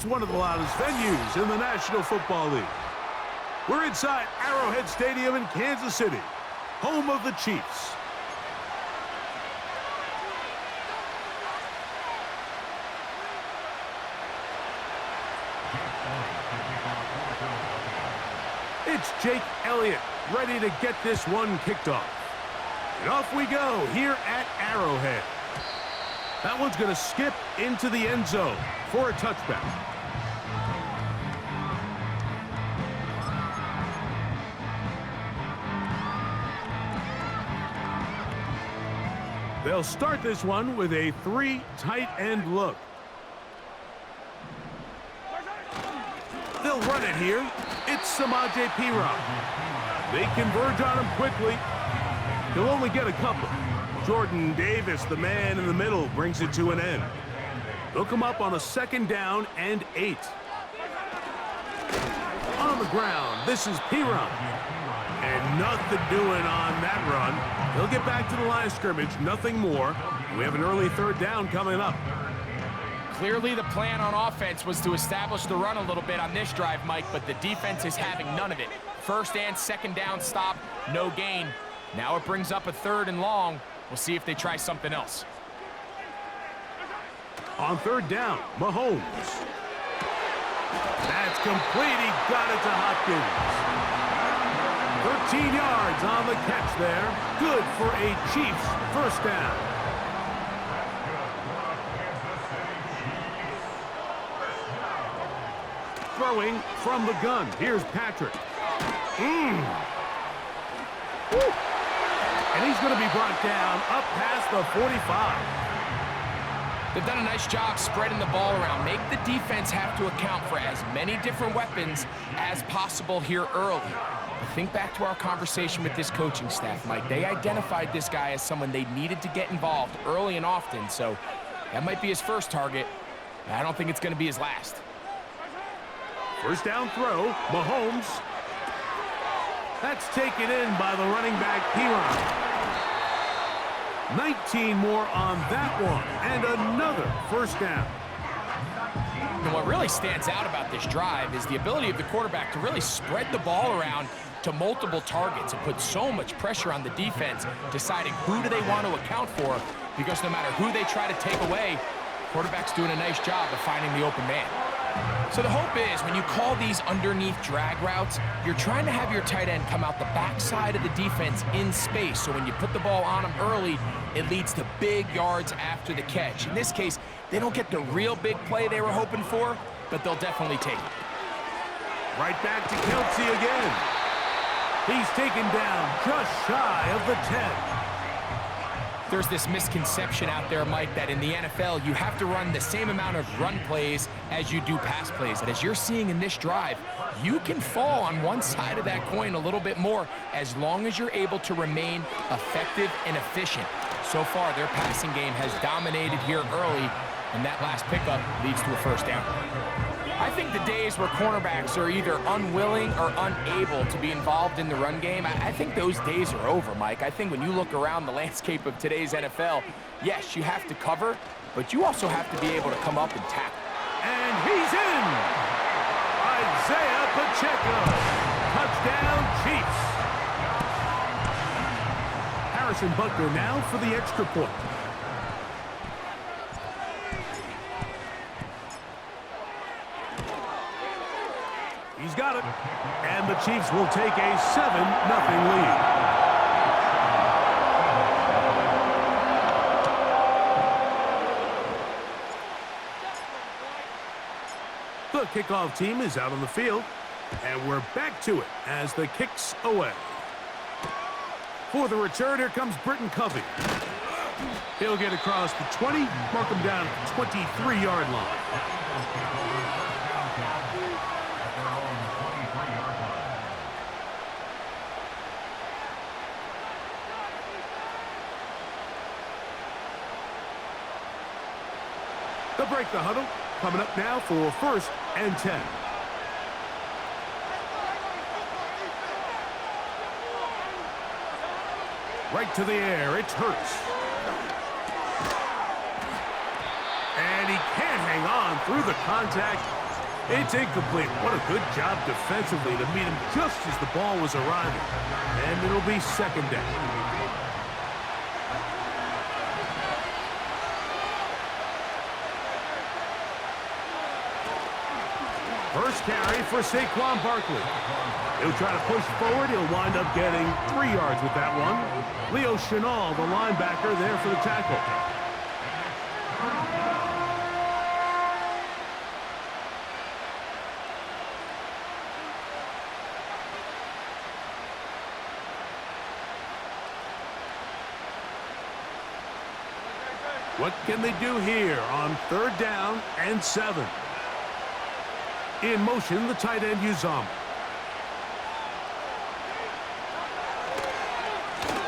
It's one of the loudest venues in the National Football League. We're inside Arrowhead Stadium in Kansas City, home of the Chiefs. It's Jake Elliott ready to get this one kicked off. And off we go here at Arrowhead. That one's going to skip into the end zone for a touchback. They'll start this one with a 3 tight end look. They'll run it here. It's Samaje Perine. They converge on him quickly. He'll only get a couple. Jordan Davis, the man in the middle, brings it to an end. They'll come up on a 2nd down and 8. On the ground, this is Perine. And nothing doing on that run. They'll get back to the line of scrimmage, nothing more. We have an early 3rd down coming up. Clearly the plan on offense was to establish the run a little bit on this drive, Mike, but the defense is having none of it. 1st and 2nd down stop, no gain. Now it brings up a 3rd and long. We'll see if they try something else. On 3rd down, Mahomes. That's complete. He got it to Hopkins. 13 yards on the catch there. Good for a Chiefs 1st down. Throwing from the gun. Here's Patrick. And he's going to be brought down up past the 45. They've done a nice job spreading the ball around. Make the defense have to account for as many different weapons as possible here early. But think back to our conversation with this coaching staff, Mike. They identified this guy as someone they needed to get involved early and often, so that might be his first target. I don't think it's going to be his last. 1st down throw, Mahomes. That's taken in by the running back, Perine. 19 more on that one, and another 1st down. And what really stands out about this drive is the ability of the quarterback to really spread the ball around to multiple targets and put so much pressure on the defense, deciding who do they want to account for, because no matter who they try to take away, quarterback's doing a nice job of finding the open man. So the hope is when you call these underneath drag routes, you're trying to have your tight end come out the backside of the defense in space. So when you put the ball on him early, it leads to big yards after the catch. In this case, they don't get the real big play they were hoping for, but they'll definitely take it. Right back to Kelsey again. He's taken down just shy of the 10. There's this misconception out there, Mike, that in the NFL, you have to run the same amount of run plays as you do pass plays. And as you're seeing in this drive, you can fall on one side of that coin a little bit more as long as you're able to remain effective and efficient. So far, their passing game has dominated here early, and that last pickup leads to a 1st down. I think the days where cornerbacks are either unwilling or unable to be involved in the run game, I think those days are over, Mike. I think when you look around the landscape of today's NFL, yes, you have to cover, but you also have to be able to come up and tackle. And he's in! Isaiah Pacheco. Touchdown, Chiefs. Harrison Butker now for the extra point. He's got it. And the Chiefs will take a 7-0 lead. The kickoff team is out on the field. And we're back to it as the kick's away. For the return, here comes Britton Covey. He'll get across the 20, mark him down at the 23-yard line. They'll break the huddle. Coming up now for 1st and 10. Right to the air. It's Hurts. And he can't hang on through the contact. It's incomplete. What a good job defensively to meet him just as the ball was arriving. And it'll be second down. First carry for Saquon Barkley. He'll try to push forward. He'll wind up getting 3 yards with that one. Leo Chenal, the linebacker, there for the tackle. What can they do here on 3rd down and 7? In motion, the tight end Uzomah.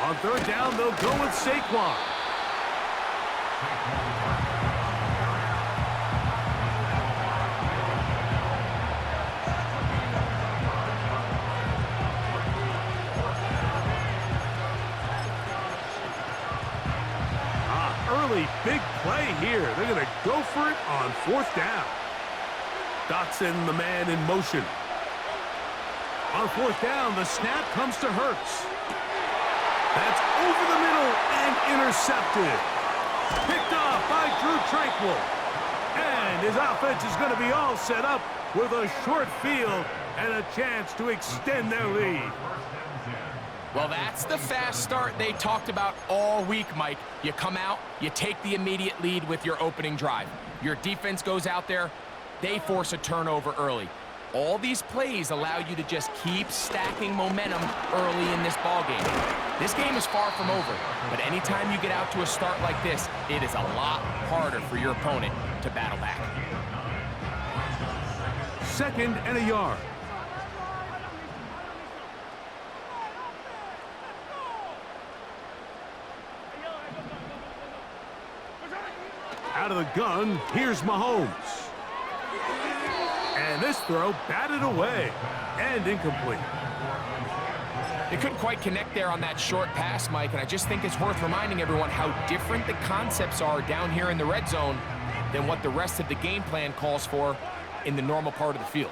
On 3rd down, they'll go with Saquon. Early big play here. They're going to go for it on 4th down. Dotson, the man in motion. On 4th down, the snap comes to Hurts. That's over the middle and intercepted. Picked off by Drew Tranquill. And his offense is going to be all set up with a short field and a chance to extend their lead. Well, that's the fast start they talked about all week, Mike. You come out, you take the immediate lead with your opening drive. Your defense goes out there, they force a turnover early. All these plays allow you to just keep stacking momentum early in this ballgame. This game is far from over, but anytime you get out to a start like this, it is a lot harder for your opponent to battle back. 2nd and a yard. Out of the gun, here's Mahomes. And this throw batted away and incomplete. They couldn't quite connect there on that short pass, Mike, and I just think it's worth reminding everyone how different the concepts are down here in the red zone than what the rest of the game plan calls for in the normal part of the field.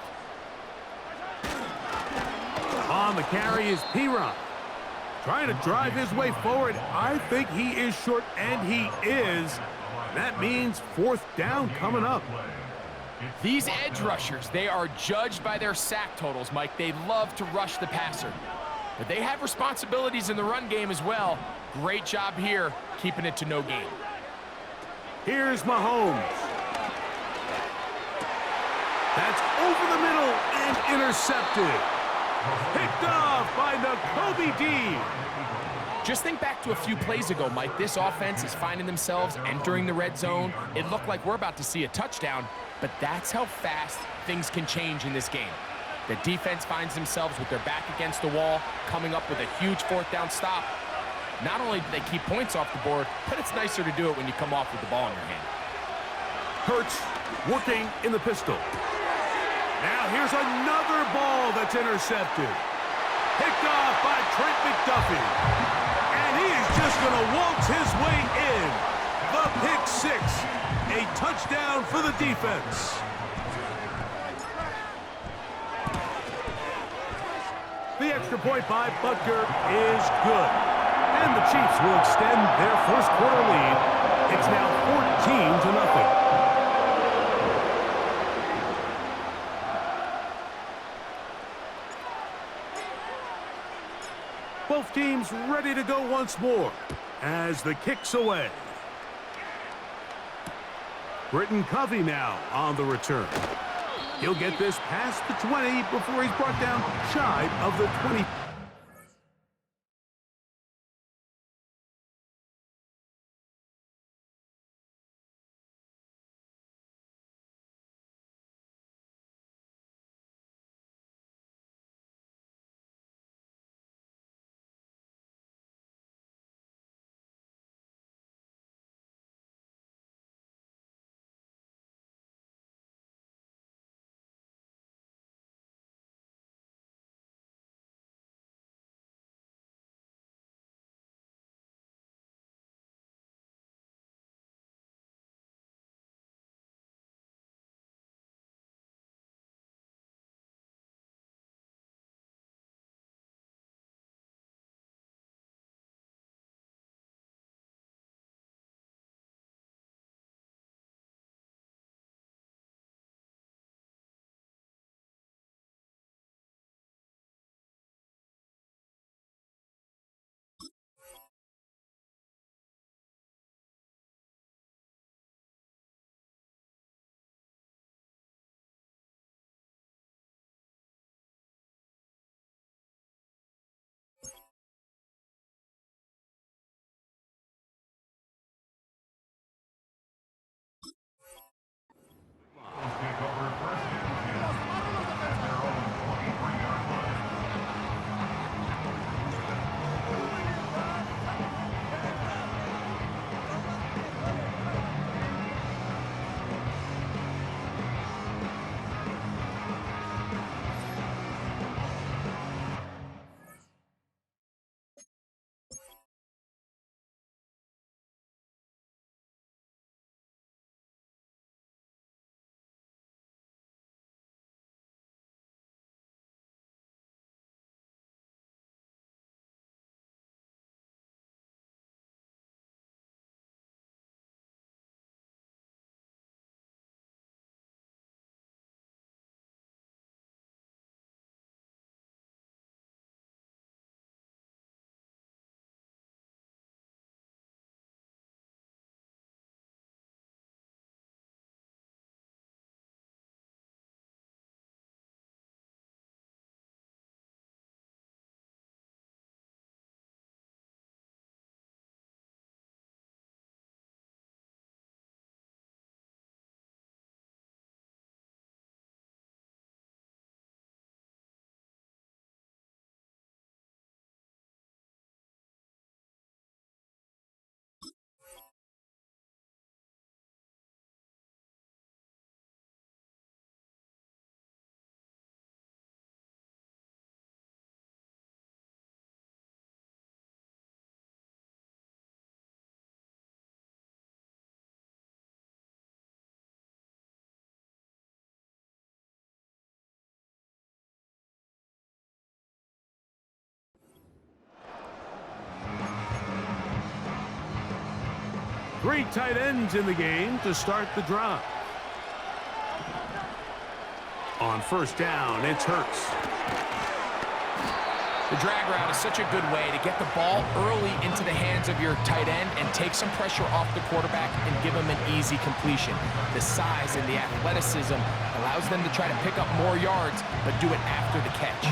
On the carry is P-Ron. Trying to drive his way forward. I think he is short, and he is. That means 4th down coming up. These edge rushers, they are judged by their sack totals, Mike. They love to rush the passer. But they have responsibilities in the run game as well. Great job here, keeping it to no gain. Here's Mahomes. That's over the middle and intercepted. Picked off by Nakobe Dean. Just think back to a few plays ago, Mike. This offense is finding themselves entering the red zone. It looked like we're about to see a touchdown, but that's how fast things can change in this game. The defense finds themselves with their back against the wall, coming up with a huge 4th down stop. Not only do they keep points off the board, but it's nicer to do it when you come off with the ball in your hand. Hurts working in the pistol. Now here's another ball that's intercepted. Picked off by Trent McDuffie. And he is just going to waltz his way in. The pick 6. A touchdown for the defense. The extra point by Butker is good. And the Chiefs will extend their first quarter lead. It's now 14-0. Both teams ready to go once more as the kick's away. Britton Covey now on the return. He'll get this past the 20 before he's brought down shy of the 20. Three tight ends in the game to start the drive. On first down, it's Hurts. The drag route is such a good way to get the ball early into the hands of your tight end and take some pressure off the quarterback and give him an easy completion. The size and the athleticism allows them to try to pick up more yards, but do it after the catch.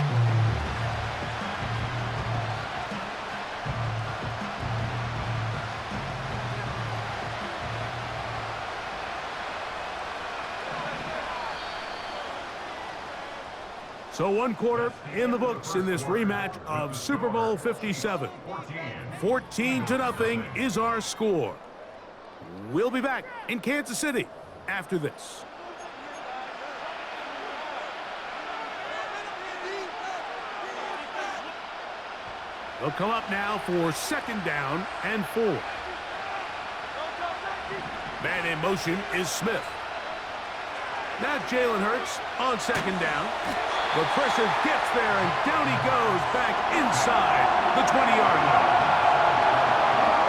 So one quarter in the books in this rematch of Super Bowl 57. 14-0 is our score. We'll be back in Kansas City after this. They'll come up now for second down and 4. Man in motion is Smith. Now Jalen Hurts on second down. The pressure gets there, and down he goes back inside the 20-yard line.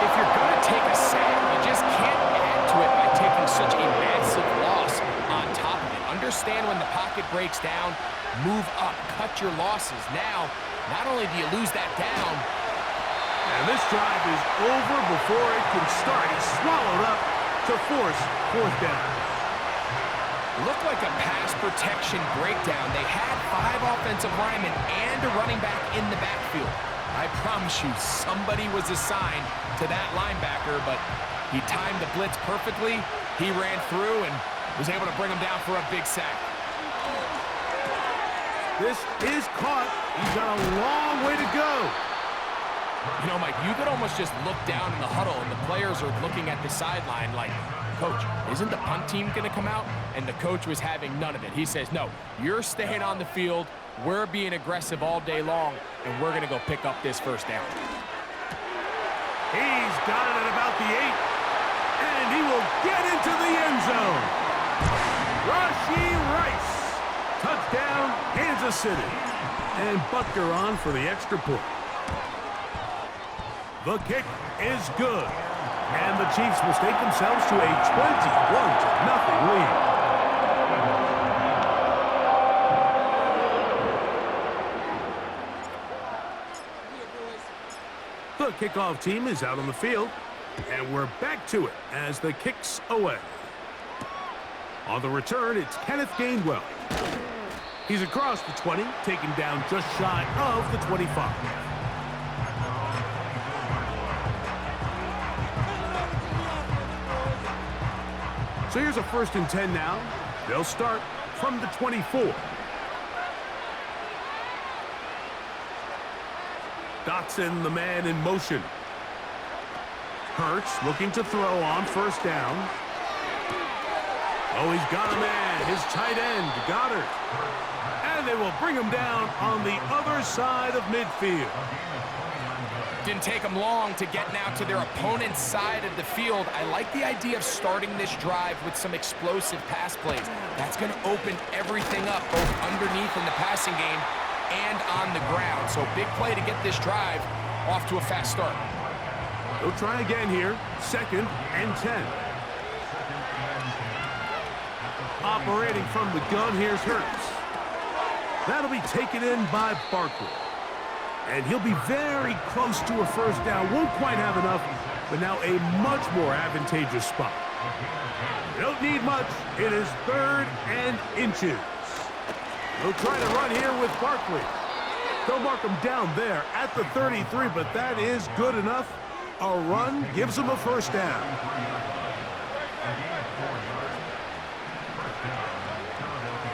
If you're going to take a sack, you just can't add to it by taking such a massive loss on top of it. Understand when the pocket breaks down, move up, cut your losses. Now, not only do you lose that down, and this drive is over before it can start. He's swallowed up to force fourth down. Looked like a pass protection breakdown. They had 5 offensive linemen and a running back in the backfield. I promise you, somebody was assigned to that linebacker, but he timed the blitz perfectly. He ran through and was able to bring him down for a big sack. This is caught. He's got a long way to go. You know, Mike, you could almost just look down in the huddle, and the players are looking at the sideline like, Coach, isn't the punt team going to come out? And the coach was having none of it. He says, no, you're staying on the field. We're being aggressive all day long, and we're going to go pick up this first down. He's got it at about the 8, and he will get into the end zone. Rashee Rice. Touchdown, Kansas City. And Butker on for the extra point. The kick is good. And the Chiefs will stake themselves to a 21-0 lead. The kickoff team is out on the field, and we're back to it as the kick's away. On the return, it's Kenneth Gainwell. He's across the 20, taken down just shy of the 25. So here's a 1st and 10 now. They'll start from the 24. Dotson, the man in motion. Hurts looking to throw on first down. Oh, he's got a man, his tight end, Goddard. And they will bring him down on the other side of midfield. Didn't take them long to get now to their opponent's side of the field. I like the idea of starting this drive with some explosive pass plays. That's going to open everything up, both underneath in the passing game and on the ground. So big play to get this drive off to a fast start. They'll try again here. 2nd and 10. Operating from the gun, here's Hurts. That'll be taken in by Barkley. And he'll be very close to a first down. Won't quite have enough, but now a much more advantageous spot. Don't need much. It is 3rd and inches. They'll try to run here with Barkley. They'll mark him down there at the 33, but that is good enough. A run gives him a first down.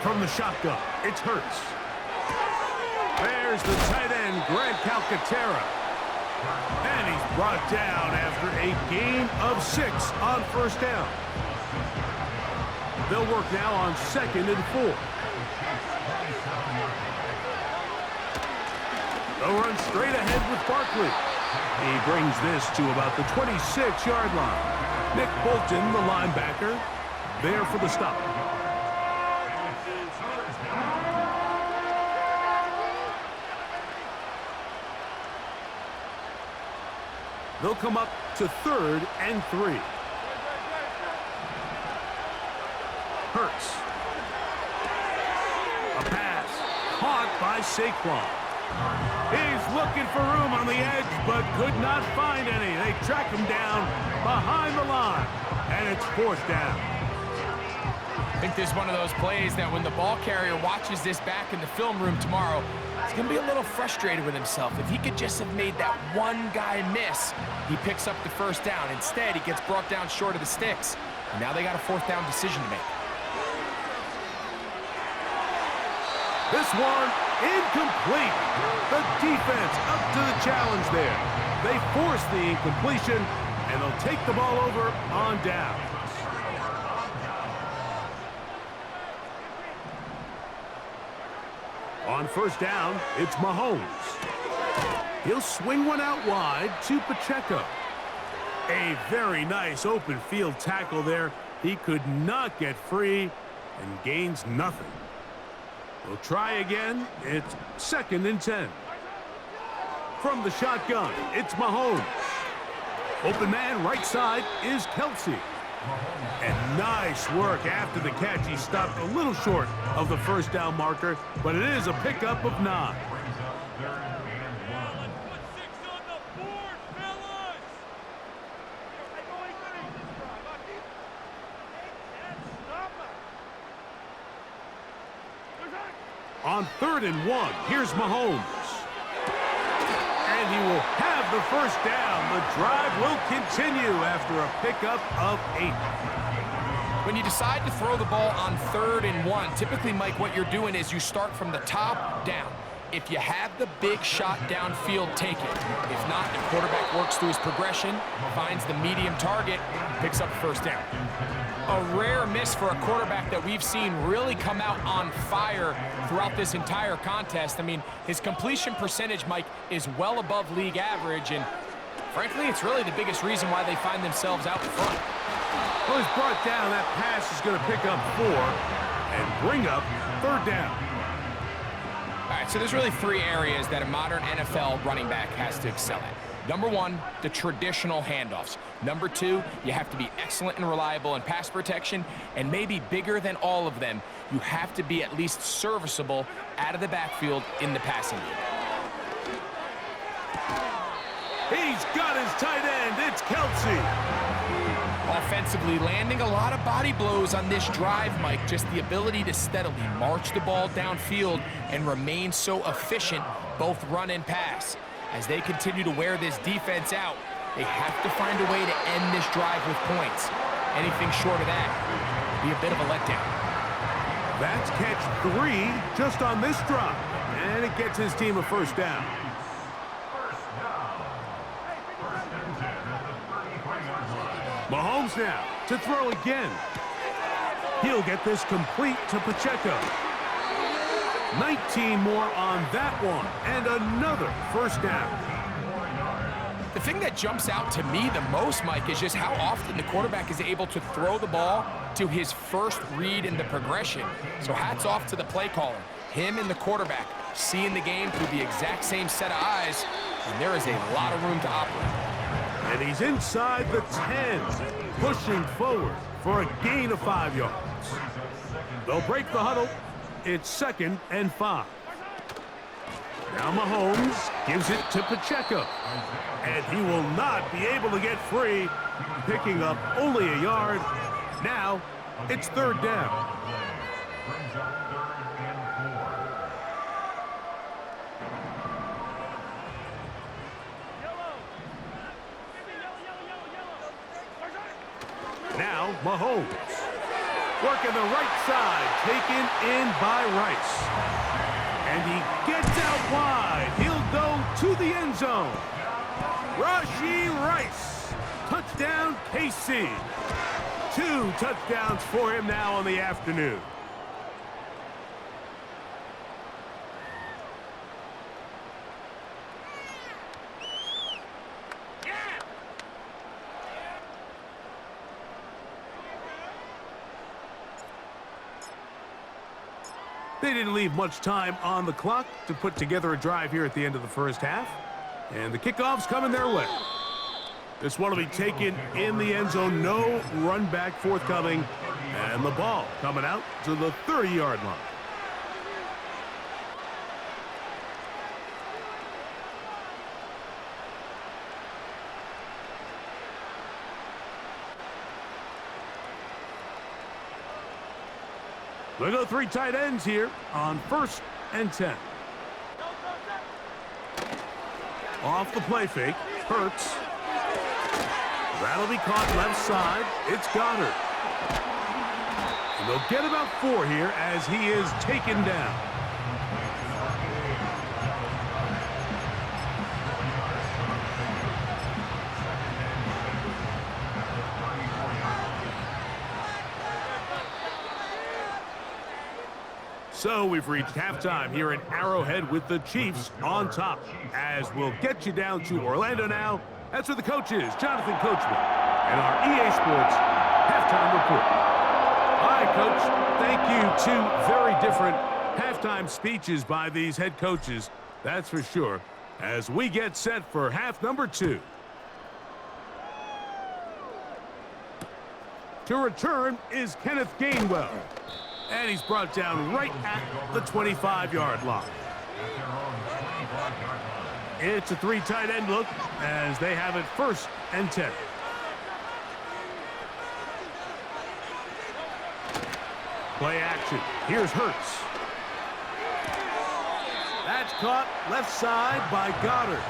From the shotgun, it's Hurts. There's the tight end, Grant Calcaterra. And he's brought down after a gain of 6 on first down. They'll work now on 2nd and 4. They'll run straight ahead with Barkley. He brings this to about the 26-yard line. Nick Bolton, the linebacker, there for the stop. They'll come up to 3rd and 3. by Saquon. He's looking for room on the edge, but could not find any. They track him down behind the line, and it's 4th down. I think this is one of those plays that when the ball carrier watches this back in the film room tomorrow, he's going to be a little frustrated with himself. If he could just have made that one guy miss, he picks up the 1st down. Instead, he gets brought down short of the sticks. And now they got a 4th down decision to make. This one incomplete. The defense up to the challenge there. They force the incompletion, and they'll take the ball over on down. On 1st down, it's Mahomes. He'll swing one out wide to Pacheco. A very nice open field tackle there. He could not get free and gains nothing. We'll try again. It's 2nd and 10. From the shotgun, it's Mahomes. Open man right side is Kelsey. And nice work after the catch. He stopped a little short of the 1st down marker, but it is a pickup of 9. On 3rd and 1, here's Mahomes. And he will have the 1st down. The drive will continue after a pickup of 8. When you decide to throw the ball on 3rd and 1, typically, Mike, what you're doing is you start from the top down. If you have the big shot downfield, take it. If not, the quarterback works through his progression, finds the medium target, picks up 1st down. A rare miss for a quarterback that we've seen really come out on fire throughout this entire contest. I mean, his completion percentage, Mike, is well above league average, and frankly, it's really the biggest reason why they find themselves out in front. Well, he's brought down. That pass is going to pick up 4 and bring up 3rd down. All right, so there's really 3 areas that a modern NFL running back has to excel at. Number 1, the traditional handoffs. Number 2, you have to be excellent and reliable in pass protection, and maybe bigger than all of them, you have to be at least serviceable out of the backfield in the passing game. He's got his tight end. It's Kelsey. Offensively, landing a lot of body blows on this drive, Mike. Just the ability to steadily march the ball downfield and remain so efficient, both run and pass. As they continue to wear this defense out, they have to find a way to end this drive with points. Anything short of that would be a bit of a letdown. That's catch 3 just on this drive, and it gets his team a 1st down. Mahomes now to throw again. He'll get this complete to Pacheco. 19 more on that one, and another 1st down. The thing that jumps out to me the most, Mike, is just how often the quarterback is able to throw the ball to his first read in the progression. So hats off to the play caller. Him and the quarterback seeing the game through the exact same set of eyes, and there is a lot of room to operate. And he's inside the 10, pushing forward for a gain of 5 yards. They'll break the huddle. It's 2nd and 5. Now Mahomes gives it to Pacheco. And he will not be able to get free, picking up only a yard. Now it's 3rd down. Now Mahomes. Working the right side, taken in by Rice. And he gets out wide. He'll go to the end zone. Rashee Rice. Touchdown, KC. 2 touchdowns for him now on the afternoon. They didn't leave much time on the clock to put together a drive here at the end of the 1st half. And the kickoff's coming their way. This one will be taken in the end zone. No run back forthcoming. And the ball coming out to the 30-yard line. We'll go 3 tight ends here on 1st and 10. Off the play fake, Hurts. That'll be caught left side. It's Goddard. And they'll get about 4 here as he is taken down. So we've reached halftime here in Arrowhead with the Chiefs on top. As we'll get you down to Orlando now. That's where the coach is, Jonathan Coachman, and our EA Sports halftime report. All right, Coach, thank you. 2 very different halftime speeches by these head coaches, that's for sure, as we get set for half number 2. To return is Kenneth Gainwell. And he's brought down right at the 25-yard line. It's a 3 tight end look as they have it 1st and 10. Play action. Here's Hurts. That's caught left side by Goddard.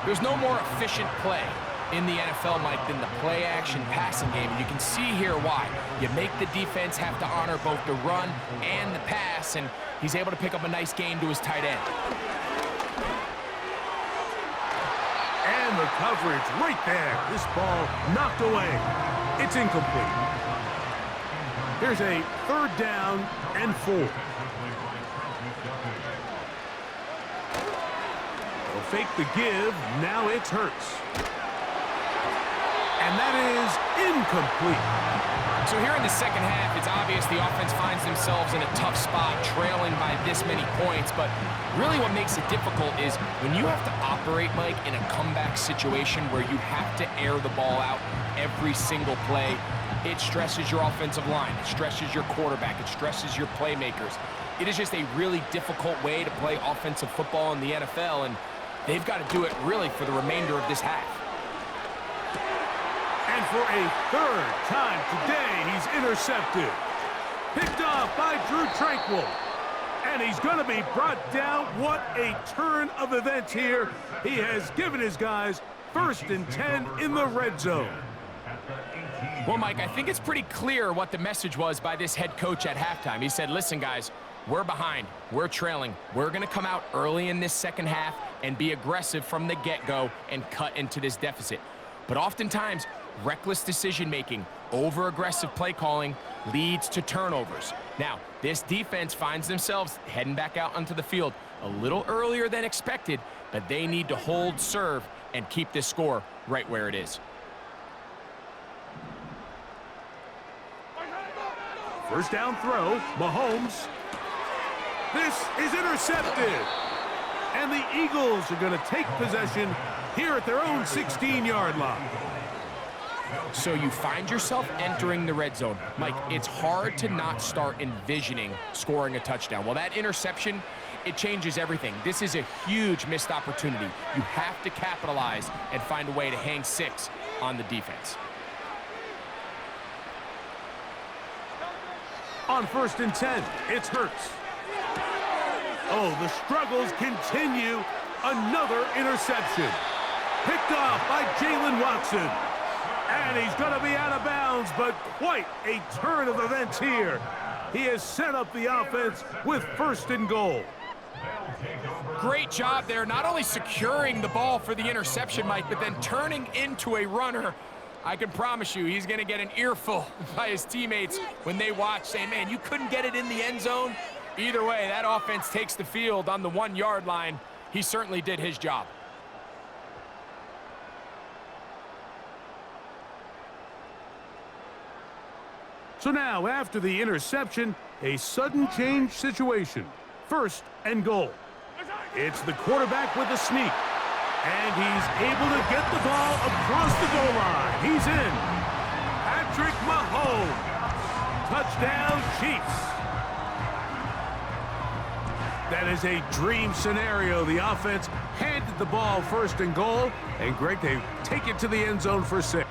There's no more efficient play in the NFL, Mike, than the play-action passing game. And you can see here why. You make the defense have to honor both the run and the pass, and he's able to pick up a nice gain to his tight end. And the coverage right there. This ball knocked away. It's incomplete. Here's a 3rd down and 4. They'll fake the give. Now it's Hurts. And that is incomplete. So here in the second half, it's obvious the offense finds themselves in a tough spot, trailing by this many points. But really what makes it difficult is when you have to operate, Mike, in a comeback situation where you have to air the ball out every single play, it stresses your offensive line. It stresses your quarterback. It stresses your playmakers. It is just a really difficult way to play offensive football in the NFL, and they've got to do it really for the remainder of this half. And for a 3rd time today, he's intercepted. Picked off by Drew Tranquill. And he's going to be brought down. What a turn of events here. He has given his guys 1st and 10 in the red zone. Well, Mike, I think it's pretty clear what the message was by this head coach at halftime. He said, listen, guys, we're behind. We're trailing. We're going to come out early in this second half and be aggressive from the get-go and cut into this deficit. But oftentimes, reckless decision-making, over-aggressive play calling leads to turnovers. Now, this defense finds themselves heading back out onto the field a little earlier than expected, but they need to hold serve and keep this score right where it is. 1st down throw, Mahomes. This is intercepted. And the Eagles are going to take possession here at their own 16-yard line. So you find yourself entering the red zone. Mike, it's hard to not start envisioning scoring a touchdown. Well, that interception, it changes everything. This is a huge missed opportunity. You have to capitalize and find a way to hang 6 on the defense. On 1st and 10, it's Hurts. Oh, the struggles continue. Another interception. Picked off by Jalen Watson. And he's going to be out of bounds, but quite a turn of events here. He has set up the offense with 1st and goal. Great job there, not only securing the ball for the interception, Mike, but then turning into a runner. I can promise you he's going to get an earful by his teammates when they watch, saying, man, you couldn't get it in the end zone. Either way, that offense takes the field on the 1-yard line. He certainly did his job. So now, after the interception, a sudden change situation. 1st and goal. It's the quarterback with a sneak. And he's able to get the ball across the goal line. He's in. Patrick Mahomes. Touchdown, Chiefs. That is a dream scenario. The offense handed the ball 1st and goal. And Greg, they take it to the end zone for 6.